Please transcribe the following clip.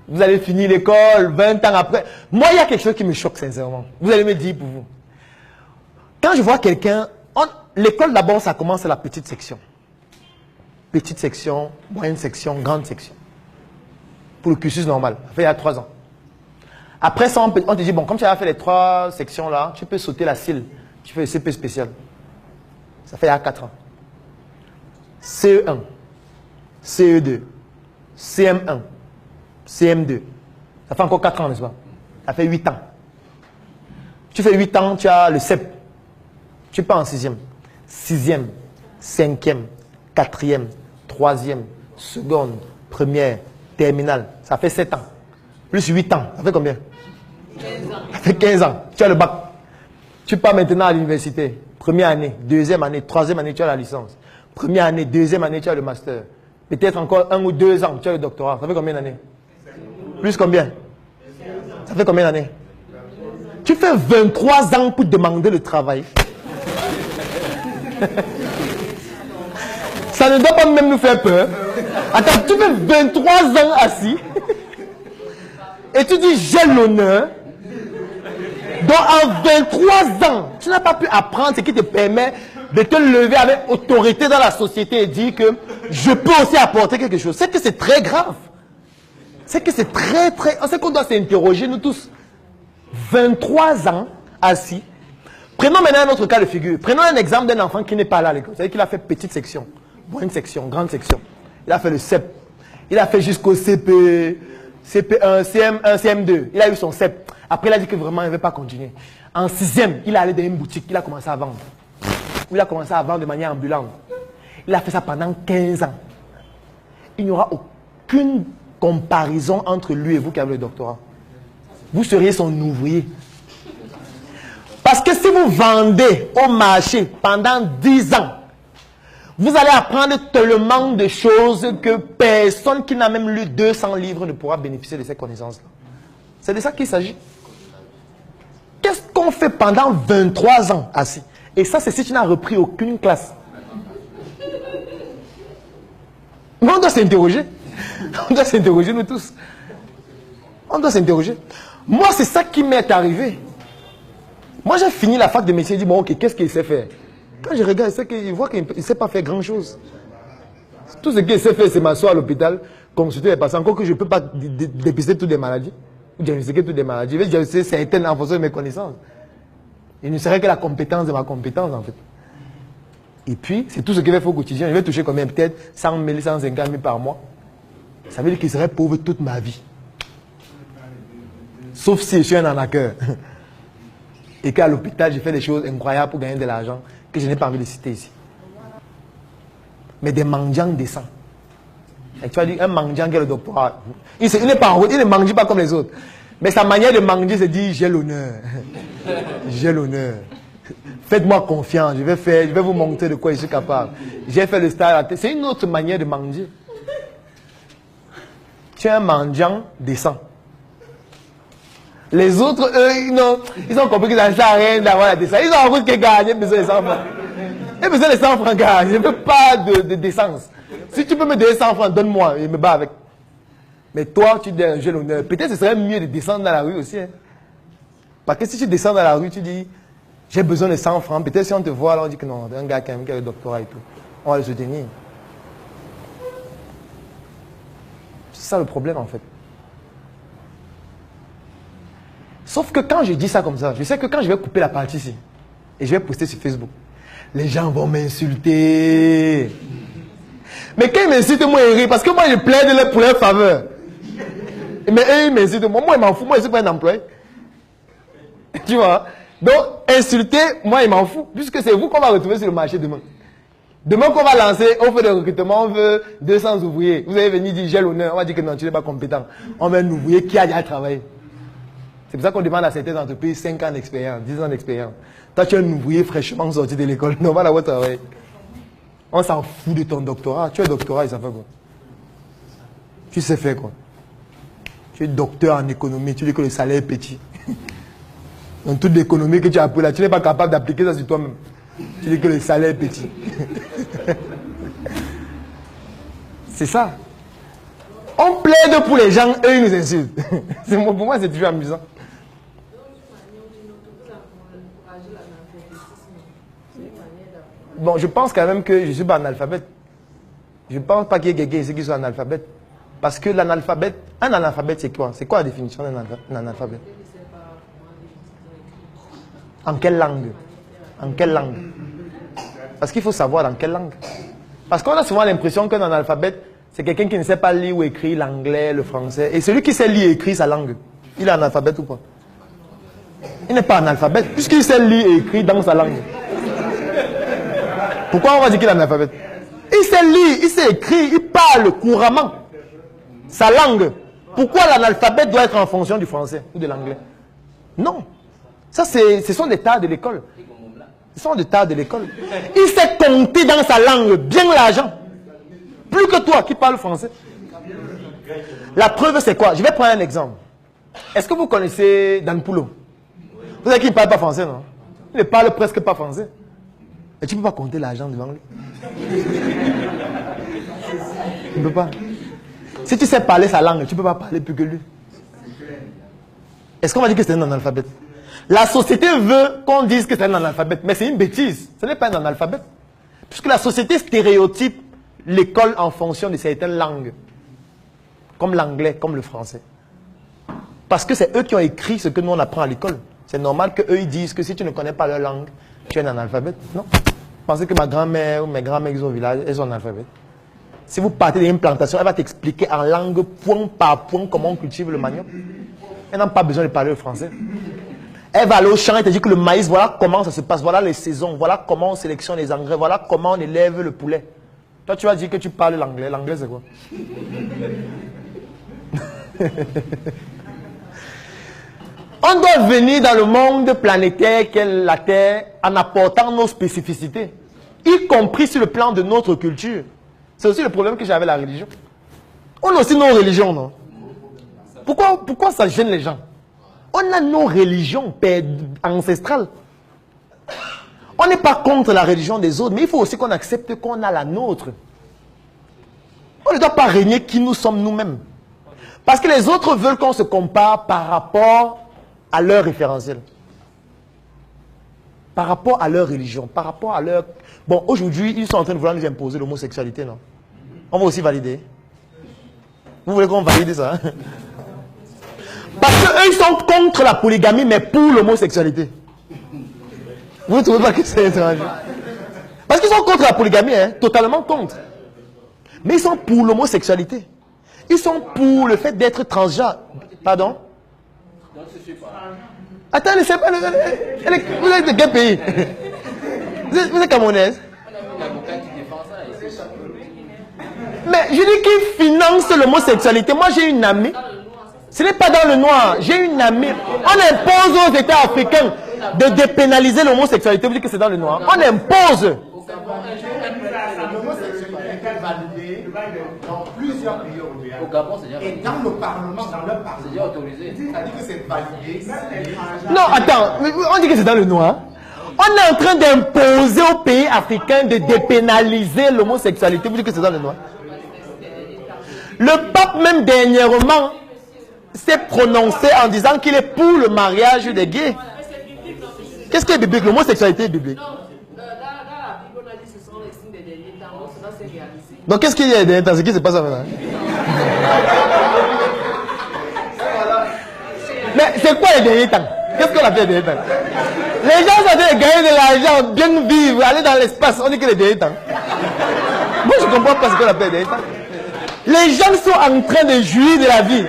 Vous allez finir l'école 20 ans après. Moi, il y a quelque chose qui me choque sincèrement. Vous allez me dire pour vous. Quand je vois quelqu'un, l'école d'abord, ça commence à la petite section. Petite section, moyenne section, grande section. Pour le cursus normal. Ça fait il y a 3 ans. Après ça, on te dit, bon, comme tu as fait les 3 sections là, tu peux sauter la CIL. Tu fais le CP spécial. Ça fait il y a 4 ans. CE1, CE2, CM1, CM2. Ça fait encore 4 ans, n'est-ce pas? Ça fait 8 ans. Tu fais 8 ans, tu as le CEP. Tu pars en 6e. 6e, 5e, 4e, 3e, seconde, première, terminale. Ça fait 7 ans. Plus 8 ans. Ça fait combien? 15 ans. Ça fait 15 ans. Tu as le bac. Tu pars maintenant à l'université. Première année, deuxième année, troisième année, tu as la licence. Première année, deuxième année, tu as le master. Peut-être encore 1 ou 2 ans, tu as le doctorat. Ça fait combien d'années? Plus combien? Ça fait combien d'années? Tu fais 23 ans pour demander le travail. Ça ne doit pas même nous faire peur. Attends, tu fais 23 ans assis. Et tu dis, j'ai l'honneur. Donc en 23 ans, tu n'as pas pu apprendre ce qui te permet de te lever avec autorité dans la société et dire que je peux aussi apporter quelque chose. C'est que c'est très grave. C'est que c'est très... C'est qu'on doit s'interroger, nous tous. 23 ans assis. Prenons maintenant un autre cas de figure. Prenons un exemple d'un enfant qui n'est pas là à l'école. C'est-à-dire qu'il a fait petite section, moyenne section, grande section. Il a fait le CEP. Il a fait jusqu'au CP, CP1, CM1, CM2. Il a eu son CEP. Après, il a dit que vraiment, il ne veut pas continuer. En 6e, il est allé dans une boutique. Il a commencé à vendre. Il a commencé à vendre de manière ambulante. Il a fait ça pendant 15 ans. Il n'y aura aucune comparaison entre lui et vous qui avez le doctorat. Vous seriez son ouvrier. Parce que si vous vendez au marché pendant 10 ans, vous allez apprendre tellement de choses que personne qui n'a même lu 200 livres ne pourra bénéficier de ces connaissances-là. C'est de ça qu'il s'agit. Qu'est-ce qu'on fait pendant 23 ans assis? Et ça, c'est si tu n'as repris aucune classe. Mais on doit s'interroger. On doit s'interroger, nous tous. On doit s'interroger. Moi, c'est ça qui m'est arrivé. Moi, j'ai fini la fac de métier et dit, bon, ok, qu'est-ce qu'il sait faire? Quand je regarde, je vois qu'il ne sait pas faire grand-chose. Tout ce qu'il sait faire, c'est m'asseoir à l'hôpital, consulter les patients, encore que je ne peux pas dépister toutes les maladies, ou diagnostiquer toutes les maladies. Je vais diagnostiquer certaines en fonction de mes connaissances. Il ne serait que la compétence de ma compétence, en fait. Et puis, c'est tout ce qu'il va faire au quotidien. Je vais toucher combien? Peut-être 100 000, 150 000 par mois. Ça veut dire qu'il serait pauvre toute ma vie. Sauf si je suis un arnaqueur. Et qu'à l'hôpital, j'ai fait des choses incroyables pour gagner de l'argent que je n'ai pas envie de citer ici. Mais des mendiants décents. Et tu vas dire, un mendiant qui a le doctorat, il n'est pas en route, il ne mange pas comme les autres. Mais sa manière de manger, c'est dire, j'ai l'honneur. J'ai l'honneur. Faites-moi confiance, je vais vous montrer de quoi je suis capable. J'ai fait le stage. C'est une autre manière de manger. Tu es un mendiant décent. Les autres, eux, ils ont compris qu'ils n'en savent rien d'avoir la décence. Ils ont compris qu'ils gagnent, besoin de 100 francs. Ils ont besoin de 100 francs, gars. Je ne veux pas de décence. Si tu peux me donner 100 francs, donne-moi, je me bats avec. Mais toi, tu dis, j'ai l'honneur. Peut-être que ce serait mieux de descendre dans la rue aussi. Hein. Parce que si tu descends dans la rue, tu dis, j'ai besoin de 100 francs. Peut-être si on te voit, là, on dit que non, un gars qui a le doctorat et tout. On va le soutenir. C'est ça le problème, en fait. Sauf que quand je dis ça comme ça, je sais que quand je vais couper la partie ici, et je vais poster sur Facebook, les gens vont m'insulter. Mais quand ils m'insultent, moi, ils rient, parce que moi, je plaide pour leur faveur. Mais eux, ils m'insultent. Moi, ils m'en fous. Moi, je ne suis pas un employé. Tu vois? Donc, insulter, moi, il m'en fout. Puisque c'est vous qu'on va retrouver sur le marché demain. Demain qu'on va lancer, on fait des recrutements, on veut 200 ouvriers. Vous allez venir dire, j'ai l'honneur. On va dire que non, tu n'es pas compétent. On veut un ouvrier qui a déjà travaillé. C'est pour ça qu'on demande à certaines entreprises 5 ans d'expérience, 10 ans d'expérience. Toi, tu es un ouvrier fraîchement sorti de l'école. Non, on va l'avoir travaillé. On s'en fout de ton doctorat. Tu es doctorat, il s'en fait quoi? Tu sais faire quoi? Tu es docteur en économie, tu dis que le salaire est petit. Dans toute l'économie que tu as appris là, tu n'es pas capable d'appliquer ça sur toi-même. Tu dis que le salaire est petit. C'est ça. On plaide pour les gens, eux, ils nous insultent. Pour moi, c'est toujours amusant. Bon, je pense quand même que je ne suis pas analphabète. Je ne pense pas qu'il y ait quelqu'un ici qui soit analphabète. Parce que l'analphabète, un analphabète, c'est quoi? C'est quoi la définition d'un analphabète? En quelle langue? En quelle langue? Parce qu'il faut savoir dans quelle langue. Parce qu'on a souvent l'impression qu'un analphabète, c'est quelqu'un qui ne sait pas lire ou écrire l'anglais, le français. Et celui qui sait lire et écrire sa langue, il est analphabète ou pas? Il n'est pas analphabète, puisqu'il sait lire et écrire dans sa langue. Pourquoi on va dire qu'il est analphabète? Il sait lire, il sait écrire, il parle couramment sa langue. Pourquoi l'analphabète doit être en fonction du français ou de l'anglais? Non. Ça, ce sont des tas de l'école. Ce sont des tas de l'école. Il sait compter dans sa langue bien l'argent. Plus que toi qui parles français. La preuve, c'est quoi? Je vais prendre un exemple. Est-ce que vous connaissez Dan Poulo? Vous savez qu'il ne parle pas français, non? Il ne parle presque pas français. Et tu ne peux pas compter l'argent devant lui. Tu ne peux pas. Si tu sais parler sa langue, tu ne peux pas parler plus que lui. Est-ce qu'on va dire que c'est un analphabète? La société veut qu'on dise que c'est un analphabète, mais c'est une bêtise. Ce n'est pas un analphabète. Puisque la société stéréotype l'école en fonction de certaines langues. Comme l'anglais, comme le français. Parce que c'est eux qui ont écrit ce que nous on apprend à l'école. C'est normal qu'eux ils disent que si tu ne connais pas leur langue, tu es un analphabète. Non. Pensez que ma grand-mère ou mes grands-mères qui sont au village, elles sont analphabètes. Si vous partez d'une plantation, elle va t'expliquer en langue point par point comment on cultive le manioc. Elle n'a pas besoin de parler le français. Elle va aller au champ et te dit que le maïs, voilà comment ça se passe, voilà les saisons, voilà comment on sélectionne les engrais, voilà comment on élève le poulet. Toi, tu vas dire que tu parles l'anglais. L'anglais, c'est quoi? On doit venir dans le monde planétaire qu'est la Terre en apportant nos spécificités, y compris sur le plan de notre culture. C'est aussi le problème que j'ai avec la religion. On a aussi nos religions, non? Pourquoi ça gêne les gens? On a nos religions ancestrales. On n'est pas contre la religion des autres, mais il faut aussi qu'on accepte qu'on a la nôtre. On ne doit pas régner qui nous sommes nous-mêmes. Parce que les autres veulent qu'on se compare par rapport à leur référentiel. Par rapport à leur religion, par rapport à leur... Bon, aujourd'hui, ils sont en train de vouloir nous imposer l'homosexualité, non? On va aussi valider. Vous voulez qu'on valide ça? Parce qu'eux, ils sont contre la polygamie, mais pour l'homosexualité. Vous ne trouvez pas que c'est étrange? Parce qu'ils sont contre la polygamie, hein, totalement contre. Mais ils sont pour l'homosexualité. Ils sont pour le fait d'être transgenre. Pardon? Attends, je ne sais pas. Vous êtes de quel pays? Vous êtes camerounaise? Mais je dis qu'ils financent l'homosexualité. Moi, j'ai une amie. Ce n'est pas dans le noir. J'ai une amie. On impose aux États africains de dépénaliser l'homosexualité. Vous dites que c'est dans le noir. On impose. L'homosexualité est validée dans plusieurs pays européens. Au Gabon, c'est et dans le Parlement, dans leur Parlement. C'est autorisé. C'est-à-dire que c'est validé. Non, attends. On dit que c'est dans le noir. On est en train d'imposer aux pays africains de dépénaliser l'homosexualité. Vous dites que c'est dans le noir. Le pape, même dernièrement, s'est prononcé en disant qu'il est pour le mariage des gays. Qu'est-ce qui est biblique? L'homosexualité est biblique. Donc qu'est-ce qu'il y a derrière? Ce qui se passe maintenant? Mais c'est quoi les derniers temps? Qu'est-ce qu'on a fait les derniers temps? Les gens sont en train de gagner de l'argent, bien vivre, aller dans l'espace. On dit que les derniers temps. Moi je ne comprends pas ce qu'on appelle les derniers temps. Les gens sont en train de jouir de la vie.